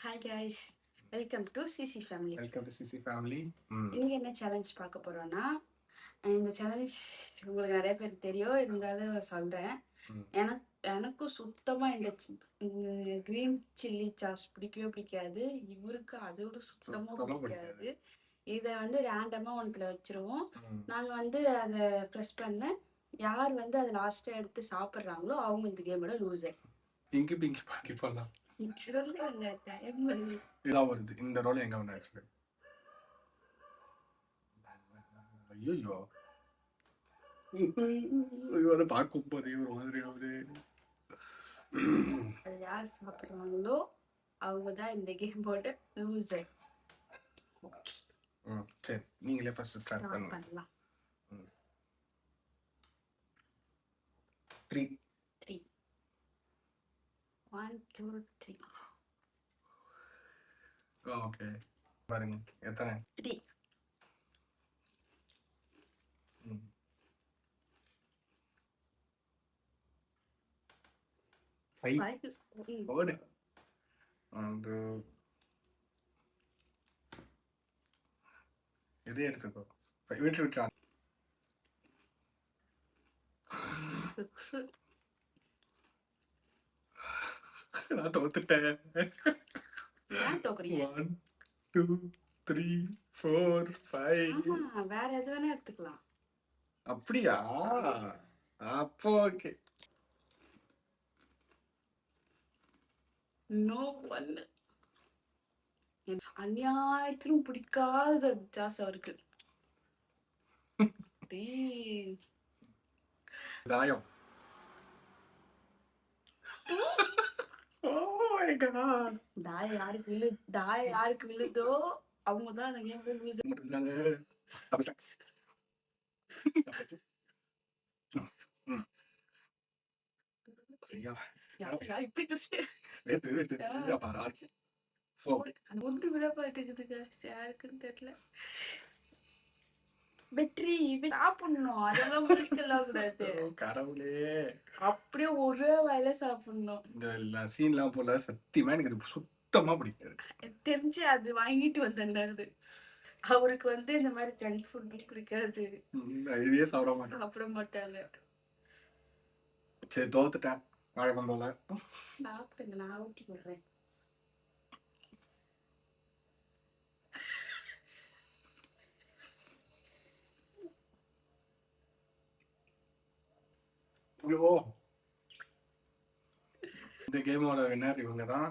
Hi guys, welcome to CC family. Welcome to CC family. இன்னைக்கு என்ன challenge பார்க்க போறோம்னா, இந்த சேலஞ்ச் உங்களுக்கு நிறைய பேருக்கு தெரியும், இருந்தாலும் சொல்றேன். எனக்கும் சுத்தமா இந்த கிரீன் சில்லி சாஸ் பிடிக்கவே பிடிக்காது. இவருக்கு அதோட சுத்தமா பிடிக்காது. இதை ரேண்டமா ஒன்றுல வச்சிருவோம். நாங்க அதை ப்ரெஸ் பண்ண யார் அதை லாஸ்டா எடுத்து சாப்பிட்றாங்களோ அவங்க இந்த கேமோட லூசர். இங்கி பிங்கி பாக்கி போடலாம். இதான் வருது இந்த ரோல் எங்க வந்து ஆக்சுவலி. ஐயோ ஐயோ பார்க்கும் போதே ஒரு மாதிரி ஆகுது. அது யார் சாப்பிட்றாங்களோ அவங்க தான் இந்த கேமோட லூசர். சரி, நீங்களே ஃபர்ஸ்ட் ஸ்டார்ட் பண்ணலாம். 3 1 2 3. ஓகே, பாருங்க எத்தனை 3. ஓடு அந்த இதே எடுத்துக்கோ. விட்டு நான் தோத்துட்டேன். 1 2 3 4 5. வேற எது வேணா எடுத்துக்கலாம். அப்படியா? அப்போ ஓகே. No one. அநியாயத்திலும் பிடிக்காத ஜாஸ் அவருக்கு. தாயம். தாயம் யாருக்கு விழுதோ அவங்க தான் அந்த கேம் லூஸ். இப்படி ஒன்று விழப்பாட்டுக்குதுங்க, யாருக்குன்னு தெரியல. வெற்றி சாப்பிடணும், அதெல்லாம் முடிக்கலாம் கூடாது. கடவுளே, அப்படியே ஒரே வயல சாப்பிடணும். இந்த சீன்லாம் போல சத்தியமா எனக்கு சுத்தமா பிடிக்காது. தெரிஞ்சு அது வாங்கிட்டு வந்தாரு. அவருக்கு இந்த மாதிரி ஜங்க் ஃபுட் பிடிக்காது. இதே சாப்பிட மாட்டாங்க. சரி, தோத்துட்டேன். வழக்கம் போல சாப்பிடுங்க, நான் ஊட்டி விடுறேன். இந்த கேமோட வின்னர் இவங்க தான்.